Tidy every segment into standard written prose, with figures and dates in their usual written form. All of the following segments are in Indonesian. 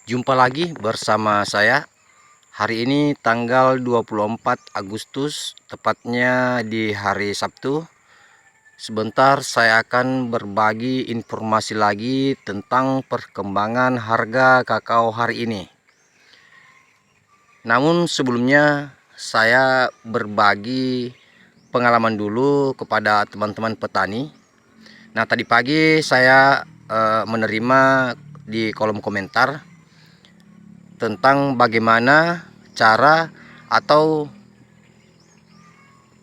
Jumpa lagi bersama saya. Hari ini tanggal 24 Agustus, tepatnya di hari Sabtu. Sebentar saya akan berbagi informasi lagi tentang perkembangan harga kakao hari ini. Namun sebelumnya saya berbagi pengalaman dulu kepada teman-teman petani. Nah, tadi pagi saya menerima di kolom komentar tentang bagaimana cara atau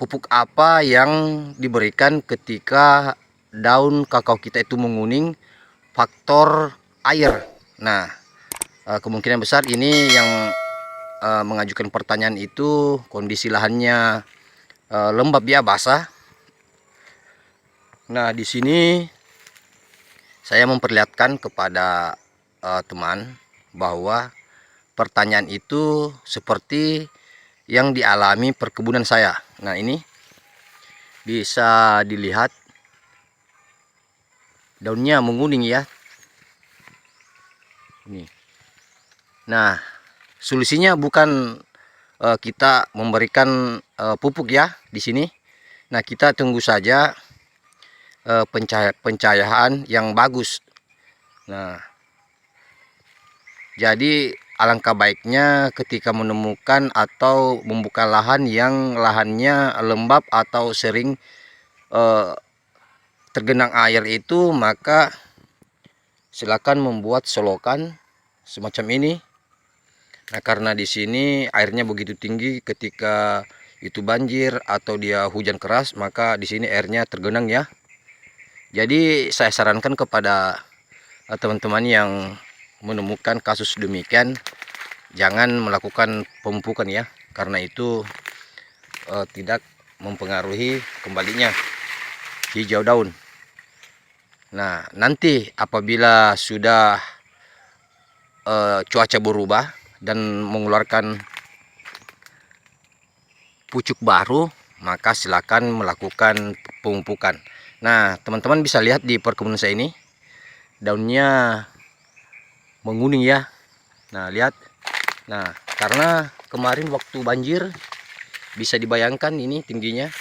pupuk apa yang diberikan ketika daun kakao kita itu menguning, faktor air. Nah, kemungkinan besar ini yang mengajukan pertanyaan itu kondisi lahannya lembab ya, basah. Nah, di sini saya memperlihatkan kepada teman bahwa pertanyaan itu seperti yang dialami perkebunan saya. Nah, ini bisa dilihat daunnya menguning ya. Ini. Nah, solusinya bukan kita memberikan pupuk ya di sini. Nah, kita tunggu saja pencahayaan yang bagus. Nah, jadi alangkah baiknya ketika menemukan atau membuka lahan yang lahannya lembab atau sering tergenang air itu, maka silakan membuat selokan semacam ini. Nah, karena di sini airnya begitu tinggi, ketika itu banjir atau dia hujan keras, maka di sini airnya tergenang ya. Jadi saya sarankan kepada teman-teman yang menemukan kasus demikian, jangan melakukan pemupukan ya, karena itu tidak mempengaruhi kembalinya hijau daun. Nah, nanti apabila sudah cuaca berubah dan mengeluarkan pucuk baru, maka silakan melakukan pemupukan. Nah, teman-teman bisa lihat di perkebunan saya ini, daunnya menguning ya. Nah, lihat. Nah, karena kemarin waktu banjir, bisa dibayangkan ini tingginya.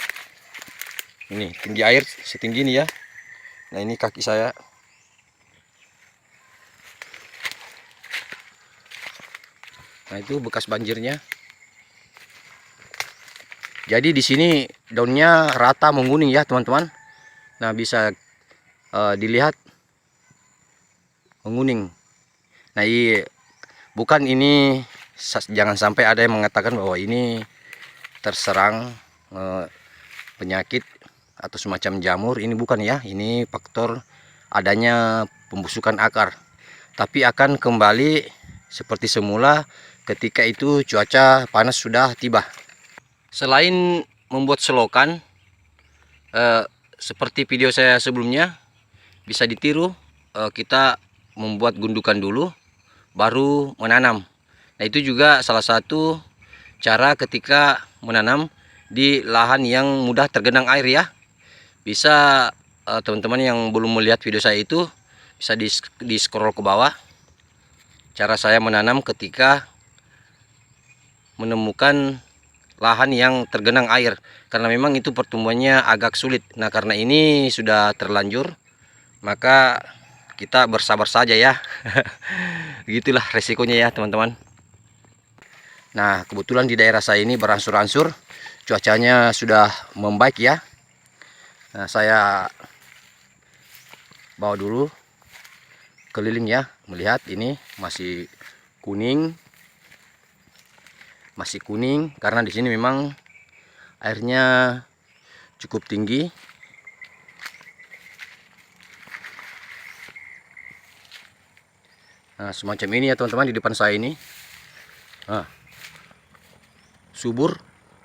Ini tinggi air setinggi ini ya. Nah, ini kaki saya. Nah, itu bekas banjirnya. Jadi di sini daunnya rata menguning ya, teman-teman. Nah, bisa dilihat menguning. Nah, bukan ini, jangan sampai ada yang mengatakan bahwa ini terserang penyakit atau semacam jamur. Ini bukan ya, ini faktor adanya pembusukan akar. Tapi akan kembali seperti semula ketika itu cuaca panas sudah tiba. Selain membuat selokan seperti video saya sebelumnya, bisa ditiru, kita membuat gundukan dulu baru menanam. Nah, itu juga salah satu cara ketika menanam di lahan yang mudah tergenang air ya. Bisa teman-teman yang belum melihat video saya itu bisa di scroll ke bawah, cara saya menanam ketika menemukan lahan yang tergenang air, karena memang itu pertumbuhannya agak sulit. Nah, karena ini sudah terlanjur, maka kita bersabar saja ya. Begitulah resikonya ya, teman-teman. Nah, kebetulan di daerah saya ini berangsur-angsur cuacanya sudah membaik ya. Nah, saya bawa dulu keliling ya, melihat ini masih kuning. Masih kuning karena di sini memang airnya cukup tinggi. Nah, semacam ini ya, teman-teman, di depan saya ini. Nah, subur,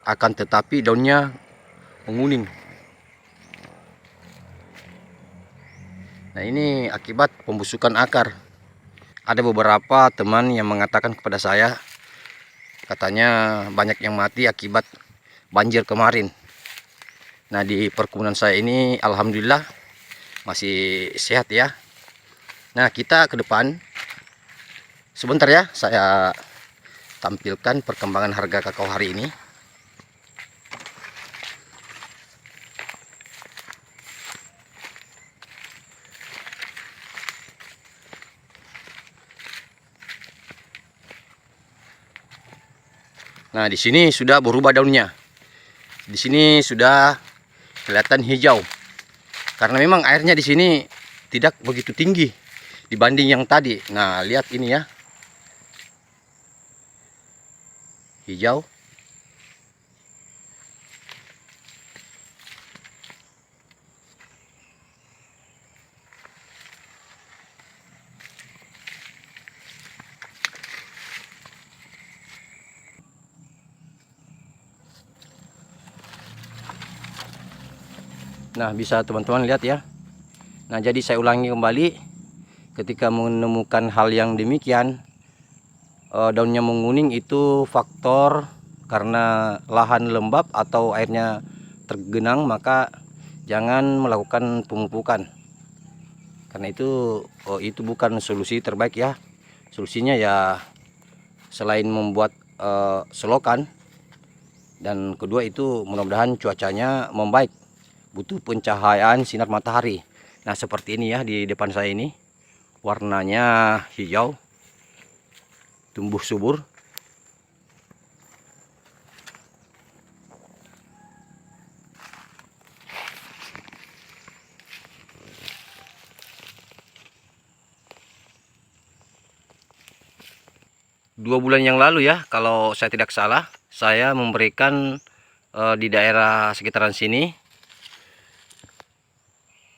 akan tetapi daunnya menguning. Nah, ini akibat pembusukan akar. Ada beberapa teman yang mengatakan kepada saya, katanya banyak yang mati akibat banjir kemarin. Nah, di perkebunan saya ini alhamdulillah masih sehat ya. Nah, kita ke depan Sebentar ya, saya tampilkan perkembangan harga kakao hari ini. Nah, di sini sudah berubah daunnya. Di sini sudah kelihatan hijau. Karena memang airnya di sini tidak begitu tinggi dibanding yang tadi. Nah, lihat ini ya. Hijau. Nah, bisa teman-teman lihat ya. Nah, jadi saya ulangi kembali, ketika menemukan hal yang demikian, daunnya menguning, itu faktor karena lahan lembab atau airnya tergenang, maka jangan melakukan pemupukan. Karena itu bukan solusi terbaik ya. Solusinya ya selain membuat selokan, dan kedua itu mudah-mudahan cuacanya membaik, butuh pencahayaan sinar matahari. Nah, seperti ini ya, di depan saya ini warnanya hijau, tumbuh subur. Dua bulan yang lalu ya, kalau saya tidak salah, saya memberikan di daerah sekitaran sini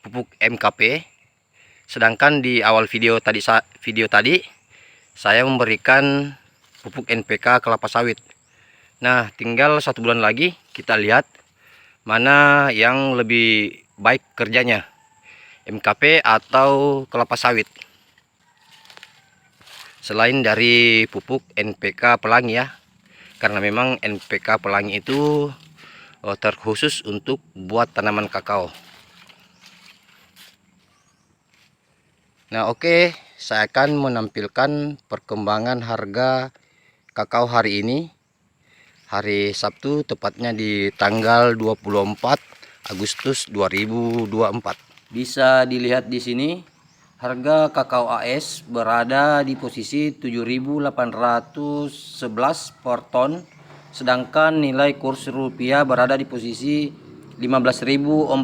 pupuk MKP. Sedangkan di awal video tadi saya memberikan pupuk NPK kelapa sawit. Nah, tinggal 1 bulan lagi kita lihat mana yang lebih baik kerjanya, MKP atau kelapa sawit. Selain dari pupuk NPK pelangi ya, karena memang NPK pelangi itu terkhusus untuk buat tanaman kakao. Nah, oke, saya akan menampilkan perkembangan harga kakao hari ini, hari Sabtu, tepatnya di tanggal 24 Agustus 2024. Bisa dilihat di sini harga kakao AS berada di posisi 7.811 per ton, sedangkan nilai kurs rupiah berada di posisi 15.401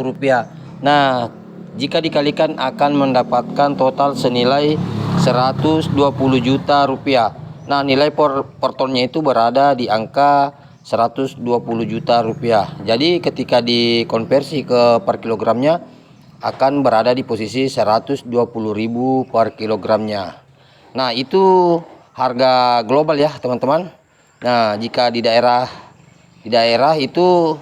rupiah. Nah, jika dikalikan akan mendapatkan total senilai 120 juta rupiah. Nah, nilai per tonnya itu berada di angka 120 juta rupiah. Jadi ketika dikonversi ke per kilogramnya akan berada di posisi 120.000 per kilogramnya. Nah, itu harga global ya teman-teman. Nah, jika di daerah itu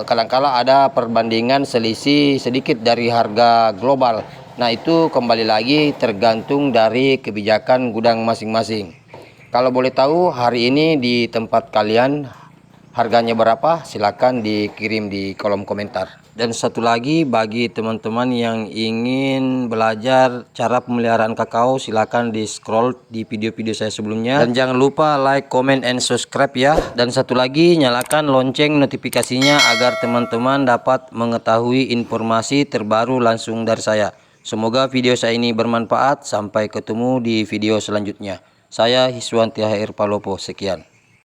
kadang-kala ada perbandingan selisih sedikit dari harga global. Nah, itu kembali lagi tergantung dari kebijakan gudang masing-masing. Kalau boleh tahu hari ini di tempat kalian harganya berapa? Silakan dikirim di kolom komentar. Dan satu lagi, bagi teman-teman yang ingin belajar cara pemeliharaan kakao, silakan di scroll di video-video saya sebelumnya. Dan jangan lupa like, comment, and subscribe ya. Dan satu lagi, nyalakan lonceng notifikasinya agar teman-teman dapat mengetahui informasi terbaru langsung dari saya. Semoga video saya ini bermanfaat. Sampai ketemu di video selanjutnya. Saya Hiswanti HR Palopo, sekian.